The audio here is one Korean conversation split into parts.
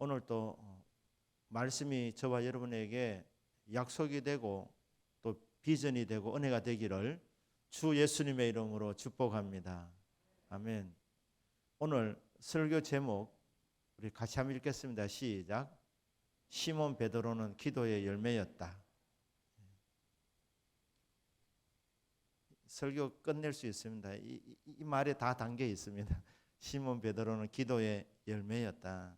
오늘 또 말씀이 저와 여러분에게 약속이 되고 또 비전이 되고 은혜가 되기를 주 예수님의 이름으로 축복합니다. 아멘. 오늘 설교 제목 우리 같이 한번 읽겠습니다. 시작. 시몬 베드로는 기도의 열매였다. 설교 끝낼 수 있습니다. 이 말에 다 담겨 있습니다. 시몬 베드로는 기도의 열매였다.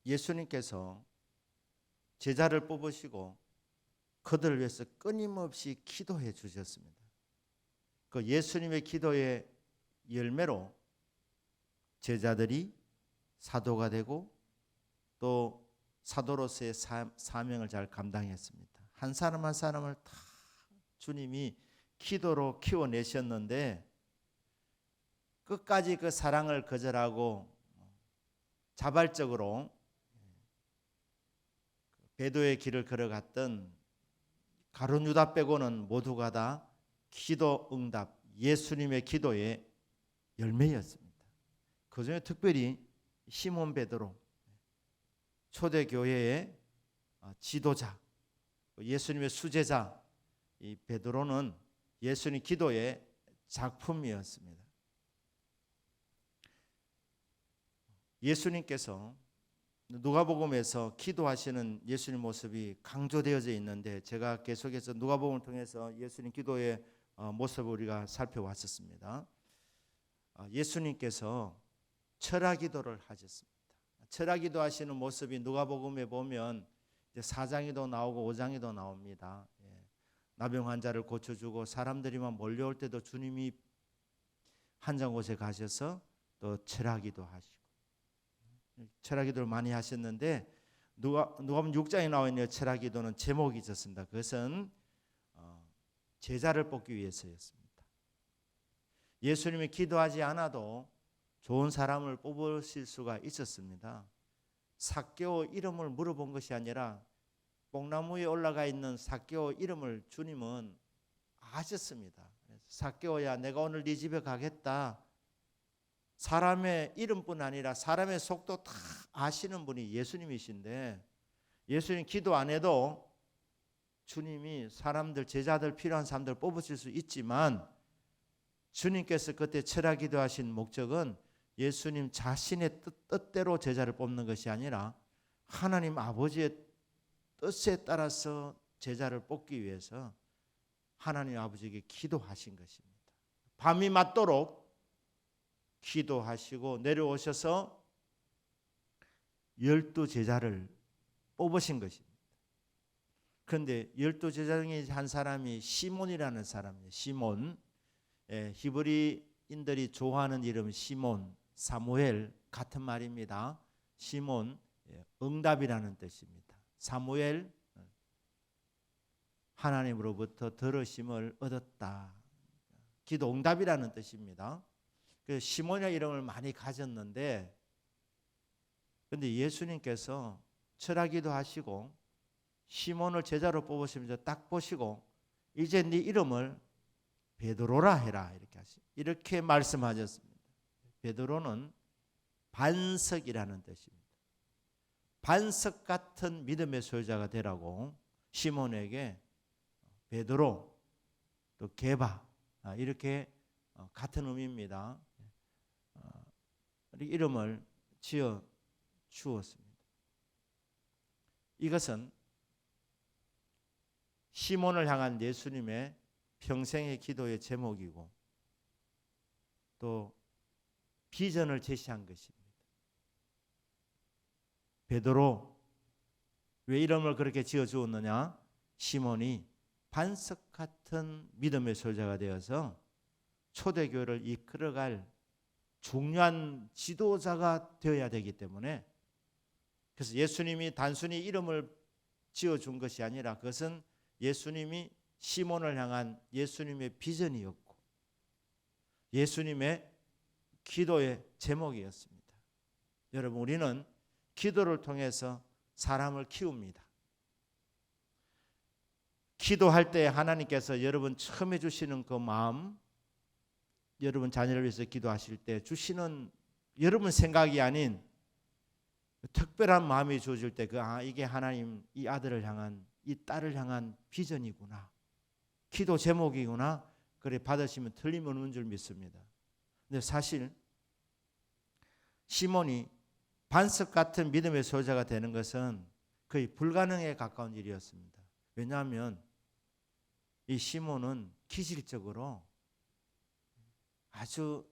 예수님께서 제자를 뽑으시고 그들을 위해서 끊임없이 기도해 주셨습니다. 그 예수님의 기도의 열매로 제자들이 사도가 되고 또 사도로서의 사명을 잘 감당했습니다. 한 사람 한 사람을 다 주님이 기도로 키워내셨는데 끝까지 그 사랑을 거절하고 자발적으로 배도의 길을 걸어갔던 가룟 유다 빼고는 모두가 다 기도 응답, 예수님의 기도의 열매였습니다. 그중에 특별히 시몬 베드로, 초대교회의 지도자, 예수님의 수제자, 이 베드로는 예수님 기도의 작품이었습니다. 예수님께서 누가복음에서 기도하시는 예수님 모습이 강조되어져 있는데 제가 계속해서 누가복음을 통해서 예수님 기도의 모습을 우리가 살펴왔었습니다. 예수님께서 철야기도를 하셨습니다. 철야기도 하시는 모습이 누가복음에 보면 4장에도 나오고 5장에도 나옵니다. 나병 환자를 고쳐주고 사람들이만 몰려올 때도 주님이 한장 곳에 가셔서 또 철야기도 하시고 철야기도를 많이 하셨는데 누가복음 6장에 나와 있는 철야기도는 제목이 있었습니다. 그것은 제자를 뽑기 위해서였습니다. 예수님이 기도하지 않아도 좋은 사람을 뽑으실 수가 있었습니다. 삭개오 이름을 물어본 것이 아니라 뽕나무에 올라가 있는 삭개오 이름을 주님은 아셨습니다. 삭개오야, 내가 오늘 네 집에 가겠다. 사람의 이름뿐 아니라 사람의 속도 다 아시는 분이 예수님이신데 예수님 기도 안 해도 주님이 사람들, 제자들, 필요한 사람들 뽑으실 수 있지만 주님께서 그때 철야기도 하신 목적은 예수님 자신의 뜻대로 제자를 뽑는 것이 아니라 하나님 아버지의 뜻에 따라서 제자를 뽑기 위해서 하나님 아버지에게 기도하신 것입니다. 밤이 맞도록 기도하시고 내려오셔서 12제자를 뽑으신 것입니다. 그런데 12제자 중에 한 사람이 시몬이라는 사람이에요. 시몬. 히브리인들이 좋아하는 이름 시몬, 사무엘 같은 말입니다. 시몬, 응답이라는 뜻입니다. 사무엘, 하나님으로부터 들으심을 얻었다. 기도 응답이라는 뜻입니다. 그 시몬이라는 이름을 많이 가졌는데 그런데 예수님께서 철야기도 하시고 시몬을 제자로 뽑으시면서 딱 보시고 이제 네 이름을 베드로라 해라 이렇게 말씀하셨습니다. 베드로는 반석이라는 뜻입니다. 반석 같은 믿음의 소유자가 되라고 시몬에게 베드로 또 게바 이렇게 같은 의미입니다. 이름을 지어 주었습니다. 이것은 시몬을 향한 예수님의 평생의 기도의 제목이고 또 비전을 제시한 것입니다. 베드로, 왜 이름을 그렇게 지어 주었느냐? 시몬이 반석 같은 믿음의 소유자가 되어서 초대교회를 이끌어갈 중요한 지도자가 되어야 되기 때문에 그래서 예수님이 단순히 이름을 지어준 것이 아니라 그것은 예수님이 시몬을 향한 예수님의 비전이었고 예수님의 기도의 제목이었습니다. 여러분, 우리는 기도를 통해서 사람을 키웁니다. 기도할 때 하나님께서 여러분 처음 해주시는 그 마음, 여러분 자녀를 위해서 기도하실 때 주시는 여러분 생각이 아닌 특별한 마음이 주어질 때 이게 하나님 이 아들을 향한 이 딸을 향한 비전이구나. 기도 제목이구나. 그래 받으시면 틀림없는 줄 믿습니다. 근데 사실 시몬이 반석 같은 믿음의 소유자가 되는 것은 거의 불가능에 가까운 일이었습니다. 왜냐하면 이 시몬은 기질적으로 아주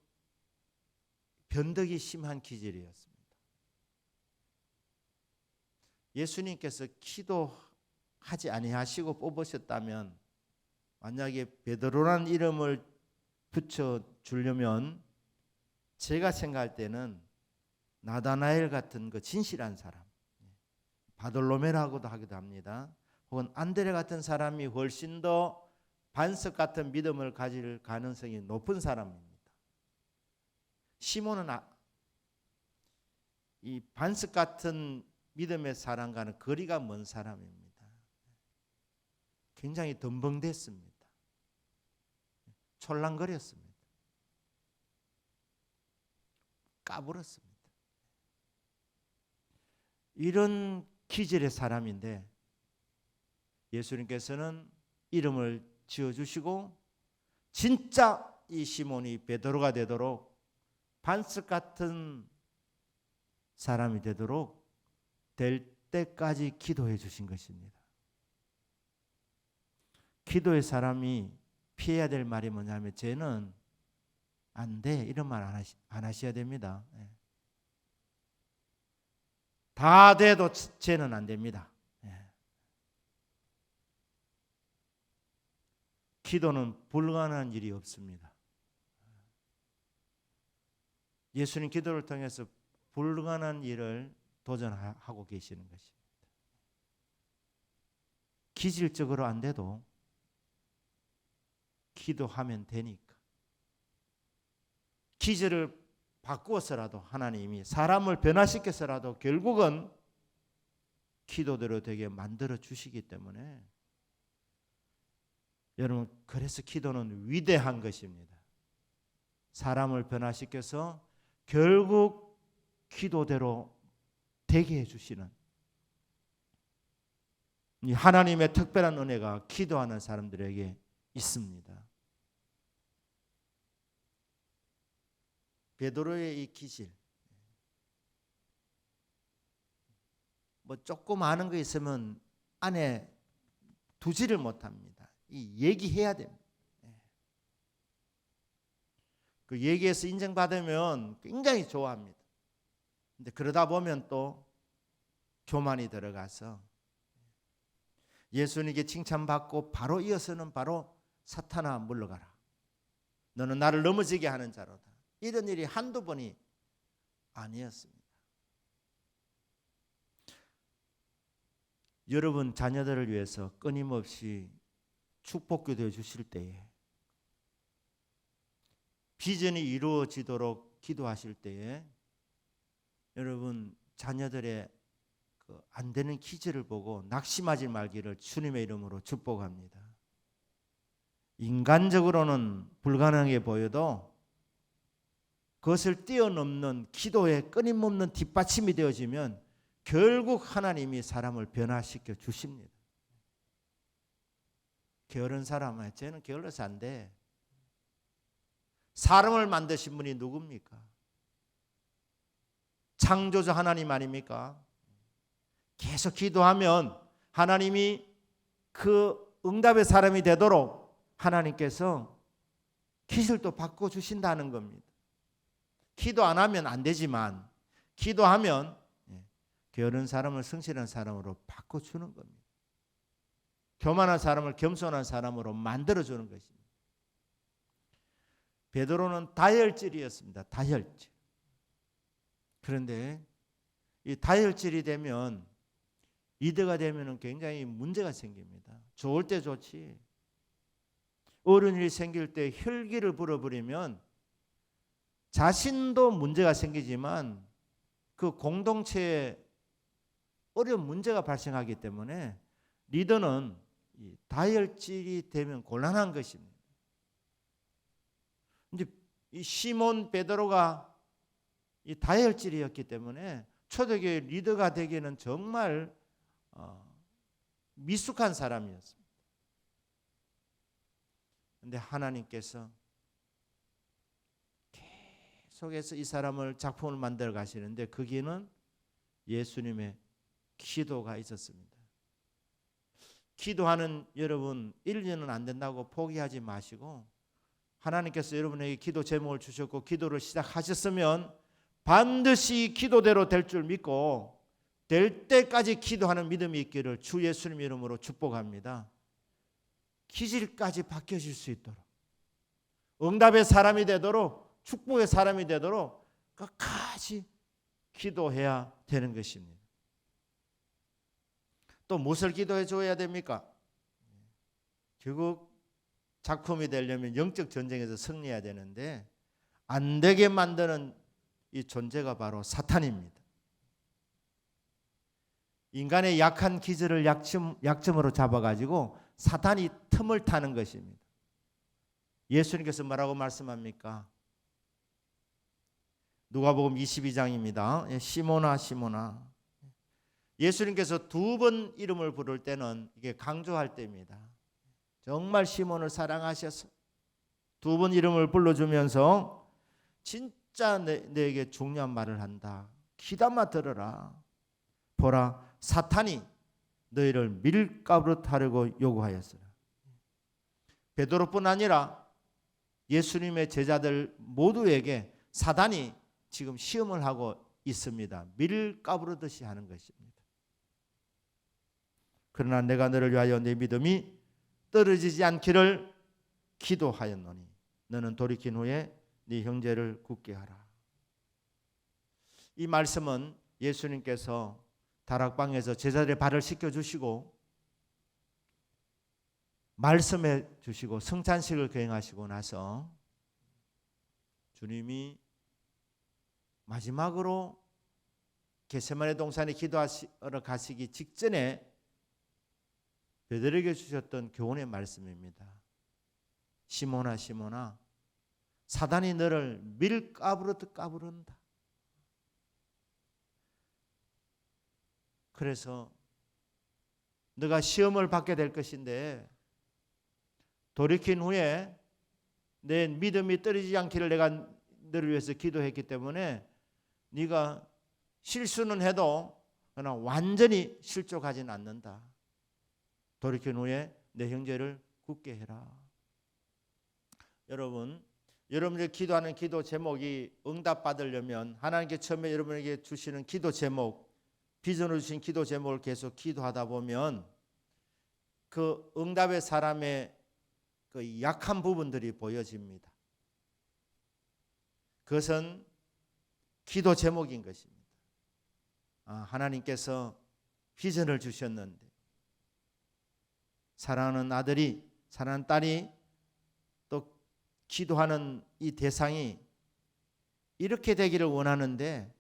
변덕이 심한 기질이었습니다. 예수님께서 기도하지 아니하시고 뽑으셨다면 만약에 베드로라는 이름을 붙여주려면 제가 생각할 때는 나다나엘 같은 그 진실한 사람, 바돌로메라고도 하기도 합니다. 혹은 안드레 같은 사람이 훨씬 더 반석 같은 믿음을 가질 가능성이 높은 사람입니다. 시몬은 이 반석 같은 믿음의 사람과는 거리가 먼 사람입니다. 굉장히 덤벙댔습니다. 촐랑거렸습니다. 까불었습니다. 이런 기질의 사람인데 예수님께서는 이름을 지어주시고 진짜 이 시몬이 베드로가 되도록 반석 같은 사람이 되도록 될 때까지 기도해 주신 것입니다. 기도의 사람이 피해야 될 말이 뭐냐면 쟤는 안 돼 이런 말 안 하셔야 됩니다. 다 돼도 쟤는 안 됩니다. 기도는 불가능한 일이 없습니다. 예수님 기도를 통해서 불가능한 일을 도전하고 계시는 것입니다. 기질적으로 안 돼도 기도하면 되니까. 기질을 바꾸어서라도 하나님이 사람을 변화시켜서라도 결국은 기도대로 되게 만들어 주시기 때문에 여러분 그래서 기도는 위대한 것입니다. 사람을 변화시켜서 결국 기도대로 되게 해주시는 이 하나님의 특별한 은혜가 기도하는 사람들에게 있습니다. 베드로의 이 기질, 뭐 조금 아는 거 있으면 안에 두지를 못합니다. 이 얘기해야 됩니다. 그 얘기해서 인정받으면 굉장히 좋아합니다. 근데 그러다 보면 또 교만이 들어가서 예수님께 칭찬받고 바로 이어서는 바로 사탄아 물러가라. 너는 나를 넘어지게 하는 자로다. 이런 일이 한두 번이 아니었습니다. 여러분 자녀들을 위해서 끊임없이 축복기도해 주실 때에 비전이 이루어지도록 기도하실 때에 여러분 자녀들의 안 되는 기질을 보고 낙심하지 말기를 주님의 이름으로 축복합니다. 인간적으로는 불가능해 보여도 그것을 뛰어넘는 기도의 끊임없는 뒷받침이 되어지면 결국 하나님이 사람을 변화시켜 주십니다. 게으른 사람은 쟤는 게을러서 안 돼. 사람을 만드신 분이 누굽니까? 창조주 하나님 아닙니까? 계속 기도하면 하나님이 그 응답의 사람이 되도록 하나님께서 기술도 바꿔주신다는 겁니다. 기도 안 하면 안 되지만 기도하면 게으른 사람을 성실한 사람으로 바꿔주는 겁니다. 교만한 사람을 겸손한 사람으로 만들어주는 것입니다. 베드로는 다혈질이었습니다. 다혈질. 그런데 이 다혈질이 되면 리더가 되면 굉장히 문제가 생깁니다. 좋을 때 좋지. 어려운 일이 생길 때 혈기를 불어버리면 자신도 문제가 생기지만 그 공동체에 어려운 문제가 발생하기 때문에 리더는 다혈질이 되면 곤란한 것입니다. 이제 이 시몬 베드로가 이 다혈질이었기 때문에 초대교회 리더가 되기에는 정말 미숙한 사람이었습니다. 그런데 하나님께서 계속해서 이 사람을 작품을 만들어 가시는데 거기에는 예수님의 기도가 있었습니다. 기도하는 여러분 1년은 안 된다고 포기하지 마시고 하나님께서 여러분에게 기도 제목을 주셨고 기도를 시작하셨으면 반드시 기도대로 될 줄 믿고 될 때까지 기도하는 믿음이 있기를 주 예수님 이름으로 축복합니다. 기질까지 바뀌어질 수 있도록 응답의 사람이 되도록 축복의 사람이 되도록 끝까지 기도해야 되는 것입니다. 또 무엇을 기도해 줘야 됩니까? 결국 작품이 되려면 영적 전쟁에서 승리해야 되는데 안 되게 만드는 이 존재가 바로 사탄입니다. 인간의 약한 기질을 약점으로 잡아가지고 사탄이 틈을 타는 것입니다. 예수님께서 뭐라고 말씀합니까? 누가복음 22장입니다. 시몬아 시몬아. 예수님께서 두 번 이름을 부를 때는 이게 강조할 때입니다. 정말 시몬을 사랑하셔서 두 번 이름을 불러주면서 진짜 내게 중요한 말을 한다. 귀담아 들어라. 보라 사탄이 너희를 밀가루로 타려고 요구하였으나. 베드로뿐 아니라 예수님의 제자들 모두에게 사단이 지금 시험을 하고 있습니다. 밀가부르듯이 하는 것입니다. 그러나 내가 너를 위하여 내 믿음이 떨어지지 않기를 기도하였노니 너는 돌이킨 후에 네 형제를 굳게 하라. 이 말씀은 예수님께서 다락방에서 제자들의 발을 씻겨주시고 말씀해 주시고 성찬식을 거행하시고 나서 주님이 마지막으로 겟세마네 동산에 기도하러 가시기 직전에 베드로에게 주셨던 교훈의 말씀입니다. 시몬아 시몬아 사단이 너를 밀가부르듯 까부른다. 그래서 너가 시험을 받게 될 것인데 돌이킨 후에 내 믿음이 떨어지지 않기를 내가 너를 위해서 기도했기 때문에 네가 실수는 해도 그러나 완전히 실족하지는 않는다. 돌이킨 후에 내 형제를 굳게 해라. 여러분이 기도하는 기도 제목이 응답받으려면 하나님께 처음에 여러분에게 주시는 기도 제목, 비전을 주신 기도 제목을 계속 기도하다 보면 그 응답의 사람의 그 약한 부분들이 보여집니다. 그것은 기도 제목인 것입니다. 하나님께서 비전을 주셨는데 사랑하는 아들이, 사랑하는 딸이 또 기도하는 이 대상이 이렇게 되기를 원하는데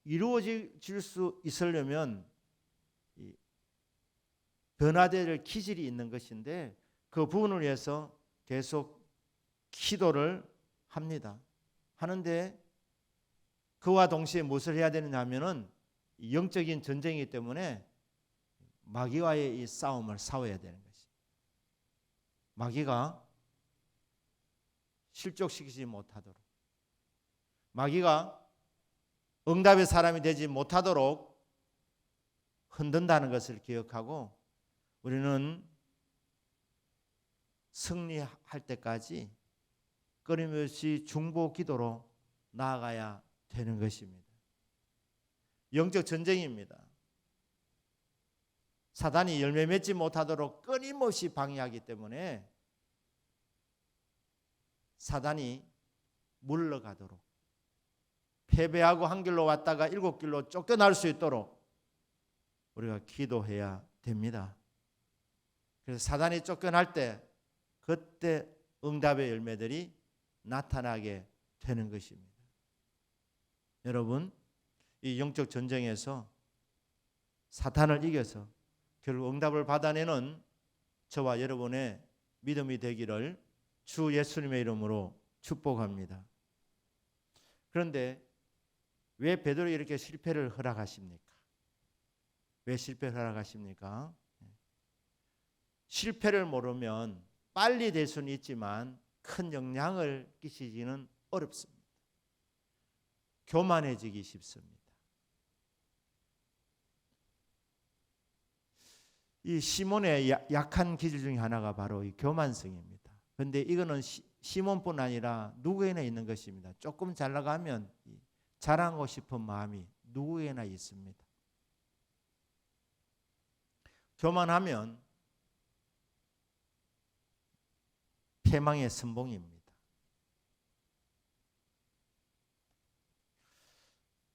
이루어질 수 있으려면 변화될 기질이 있는 것인데 그 부분을 위해서 계속 기도를 합니다. 하는데 그와 동시에 무엇을 해야 되느냐 하면은 영적인 전쟁이기 때문에 마귀와의 이 싸움을 싸워야 되는 것이. 마귀가 실족시키지 못하도록, 마귀가 응답의 사람이 되지 못하도록 흔든다는 것을 기억하고 우리는 승리할 때까지 끊임없이 중보 기도로 나아가야 되는 것입니다. 영적 전쟁입니다. 사단이 열매 맺지 못하도록 끊임없이 방해하기 때문에 사단이 물러가도록 패배하고 한 길로 왔다가 7길로 쫓겨날 수 있도록 우리가 기도해야 됩니다. 그래서 사단이 쫓겨날 때 그때 응답의 열매들이 나타나게 되는 것입니다. 여러분, 이 영적 전쟁에서 사탄을 이겨서 결국 응답을 받아내는 저와 여러분의 믿음이 되기를 주 예수님의 이름으로 축복합니다. 그런데 왜 베드로에게 이렇게 실패를 허락하십니까? 왜 실패를 허락하십니까? 실패를 모르면 빨리 될 수는 있지만 큰 영향을 끼치지는 어렵습니다. 교만해지기 쉽습니다. 이 시몬의 약한 기질 중에 하나가 바로 이 교만성입니다. 그런데 이거는 시몬뿐 아니라 누구에나 있는 것입니다. 조금 잘 나가면 자랑하고 싶은 마음이 누구에나 있습니다. 교만하면 패망의 선봉입니다.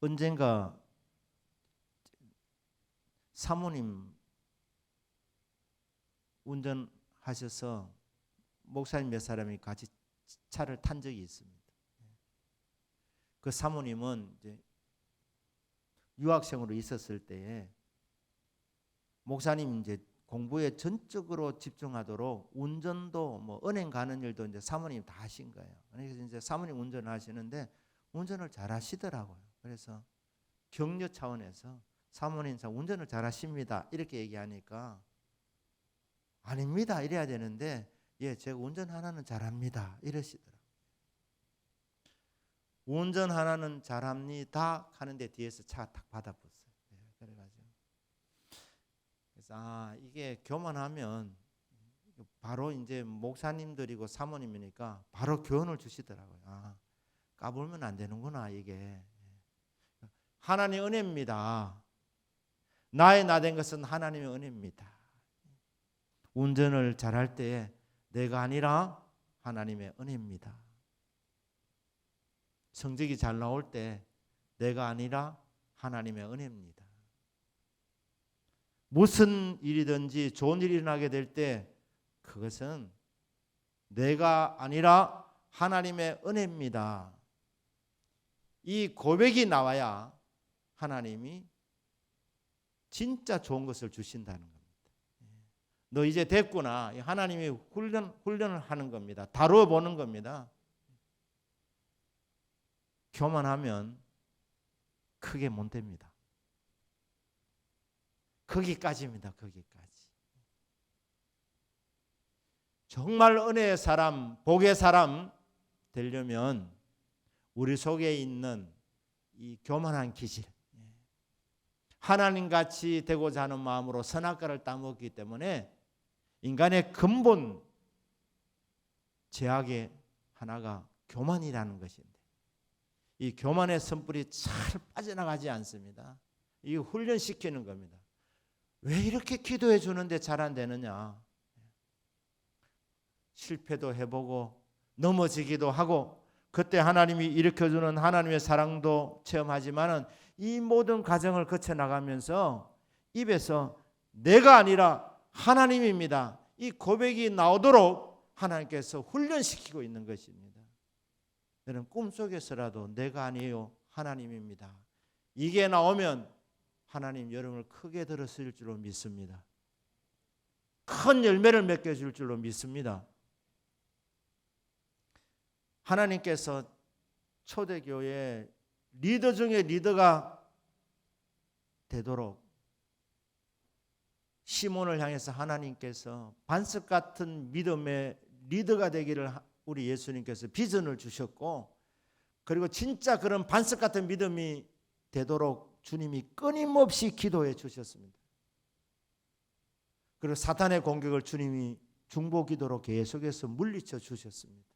언젠가 사모님 운전하셔서 목사님 몇 사람이 같이 차를 탄 적이 있습니다. 그 사모님은 이제 유학생으로 있었을 때에 목사님 이제 공부에 전적으로 집중하도록 운전도 뭐 은행 가는 일도 이제 사모님 다 하신 거예요. 그래서 이제 사모님 운전을 하시는데 운전을 잘 하시더라고요. 그래서 격려 차원에서 사모님 참 운전을 잘 하십니다. 이렇게 얘기하니까 아닙니다. 이래야 되는데 예, 제가 운전 하나는 잘합니다. 이러시더라고요. 운전 하나는 잘합니다 하는데 뒤에서 차가 탁 받아붙어요. 예, 그래가지고 그래서 이게 교만하면 바로 이제 목사님들이고 사모님이니까 바로 교훈을 주시더라고요. 까불면 안 되는구나 이게. 하나님의 은혜입니다. 나의 나된 것은 하나님의 은혜입니다. 운전을 잘할 때에 내가 아니라 하나님의 은혜입니다. 성적이 잘 나올 때 내가 아니라 하나님의 은혜입니다. 무슨 일이든지 좋은 일이 일어나게 될 때 그것은 내가 아니라 하나님의 은혜입니다. 이 고백이 나와야 하나님이 진짜 좋은 것을 주신다는 겁니다. 너 이제 됐구나. 하나님이 훈련을 하는 겁니다. 다루어 보는 겁니다. 교만하면 크게 못 됩니다. 거기까지입니다. 거기까지. 정말 은혜의 사람, 복의 사람 되려면 우리 속에 있는 이 교만한 기질, 하나님같이 되고자 하는 마음으로 선악과를 따먹기 때문에 인간의 근본 죄악의 하나가 교만이라는 것인데 이 교만의 선불이 잘 빠져나가지 않습니다. 이거 훈련시키는 겁니다. 왜 이렇게 기도해 주는데 잘 안 되느냐. 실패도 해보고 넘어지기도 하고 그때 하나님이 일으켜주는 하나님의 사랑도 체험하지만은 이 모든 과정을 거쳐나가면서 입에서 내가 아니라 하나님입니다. 이 고백이 나오도록 하나님께서 훈련시키고 있는 것입니다. 여러분 꿈속에서라도 내가 아니에요. 하나님입니다. 이게 나오면 하나님 여러분을 크게 들으실 줄로 믿습니다. 큰 열매를 맺게 해줄 줄로 믿습니다. 하나님께서 초대교회 리더 중에 리더가 되도록 시몬을 향해서 하나님께서 반석 같은 믿음의 리더가 되기를 우리 예수님께서 비전을 주셨고 그리고 진짜 그런 반석 같은 믿음이 되도록 주님이 끊임없이 기도해 주셨습니다. 그리고 사탄의 공격을 주님이 중보기도로 계속해서 물리쳐 주셨습니다.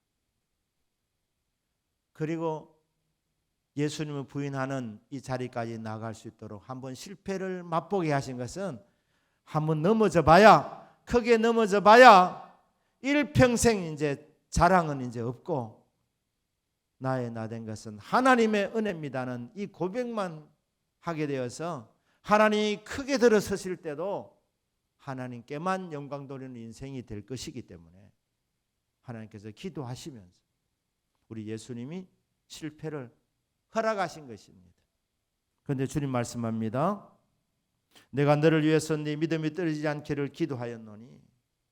그리고 예수님을 부인하는 이 자리까지 나아갈 수 있도록 한번 실패를 맛보게 하신 것은 한번 넘어져 봐야 크게 넘어져 봐야 일평생 이제 자랑은 이제 없고 나의 나된 것은 하나님의 은혜입니다는 이 고백만 하게 되어서 하나님이 크게 들어서실 때도 하나님께만 영광 돌리는 인생이 될 것이기 때문에 하나님께서 기도하시면서 우리 예수님이 실패를 허락하신 것입니다. 그런데 주님 말씀합니다. 내가 너를 위해서 네 믿음이 떨어지지 않기를 기도하였노니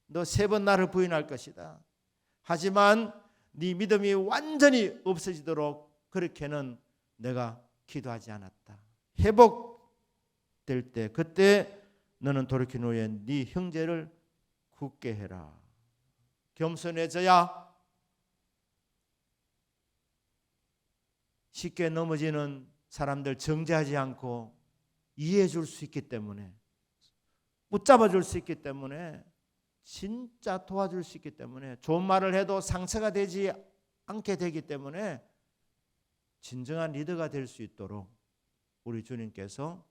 너 3번 나를 부인할 것이다. 하지만 네 믿음이 완전히 없어지도록 그렇게는 내가 기도하지 않았다. 회복될 때 그때 너는 돌이킨 후에 네 형제를 굳게 해라. 겸손해져야 쉽게 넘어지는 사람들 정죄하지 않고 이해해 줄 수 있기 때문에, 붙잡아 줄 수 있기 때문에, 진짜 도와줄 수 있기 때문에, 좋은 말을 해도 상처가 되지 않게 되기 때문에 진정한 리더가 될 수 있도록 우리 주님께서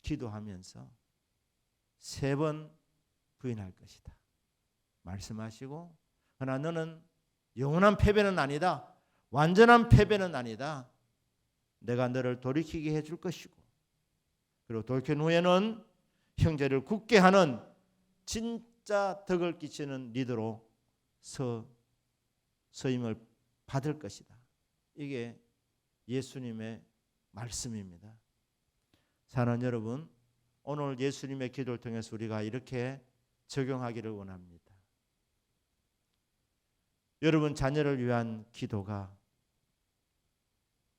기도하면서 3번 부인할 것이다 말씀하시고, 그러나 너는 영원한 패배는 아니다, 완전한 패배는 아니다, 내가 너를 돌이키게 해줄 것이고, 그리고 돌이킨 후에는 형제를 굳게 하는 진짜 덕을 끼치는 리더로 서임을 받을 것이다. 이게 예수님의 말씀입니다. 사랑하는 여러분, 오늘 예수님의 기도를 통해서 우리가 이렇게 적용하기를 원합니다. 여러분 자녀를 위한 기도가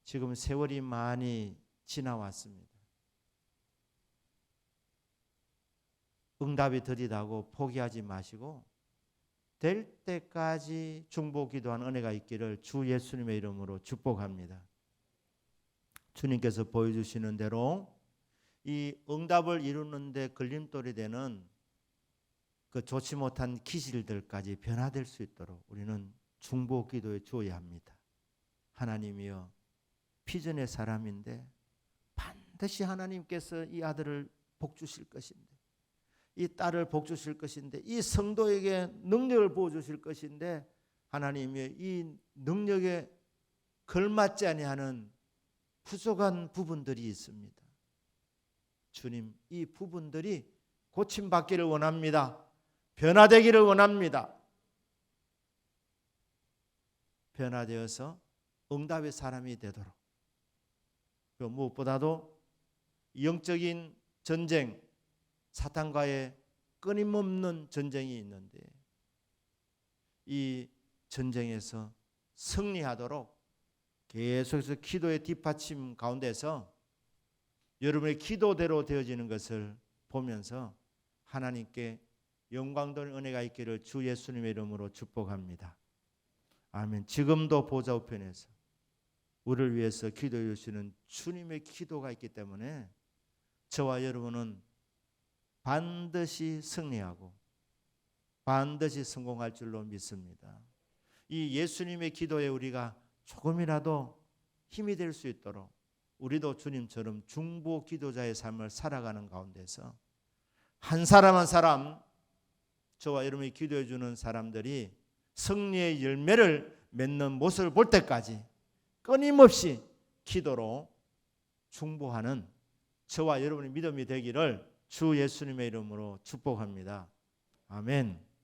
지금 세월이 많이 지나왔습니다. 응답이 더디다고 포기하지 마시고 될 때까지 중보 기도한 은혜가 있기를 주 예수님의 이름으로 축복합니다. 주님께서 보여주시는 대로 이 응답을 이루는 데 걸림돌이 되는 그 좋지 못한 기질들까지 변화될 수 있도록 우리는 중보 기도에 주어야 합니다. 하나님이여, 피전의 사람인데 반드시 하나님께서 이 아들을 복 주실 것인데, 이 딸을 복 주실 것인데, 이 성도에게 능력을 부어 주실 것인데, 하나님의 이 능력에 걸맞지 아니하는 부족한 부분들이 있습니다. 주님, 이 부분들이 고침받기를 원합니다. 변화되기를 원합니다. 변화되어서 응답의 사람이 되도록, 그리고 무엇보다도 영적인 전쟁, 사탄과의 끊임없는 전쟁이 있는데 이 전쟁에서 승리하도록 계속해서 기도의 뒷받침 가운데서 여러분의 기도대로 되어지는 것을 보면서 하나님께 영광 돌린 은혜가 있기를 주 예수님의 이름으로 축복합니다. 아멘. 지금도 보좌 우편에서 우리를 위해서 기도해 주시는 주님의 기도가 있기 때문에 저와 여러분은 반드시 승리하고 반드시 성공할 줄로 믿습니다. 이 예수님의 기도에 우리가 조금이라도 힘이 될 수 있도록 우리도 주님처럼 중보 기도자의 삶을 살아가는 가운데서 한 사람 한 사람, 저와 여러분이 기도해 주는 사람들이 승리의 열매를 맺는 모습을 볼 때까지 끊임없이 기도로 중보하는 저와 여러분의 믿음이 되기를 주 예수님의 이름으로 축복합니다. 아멘.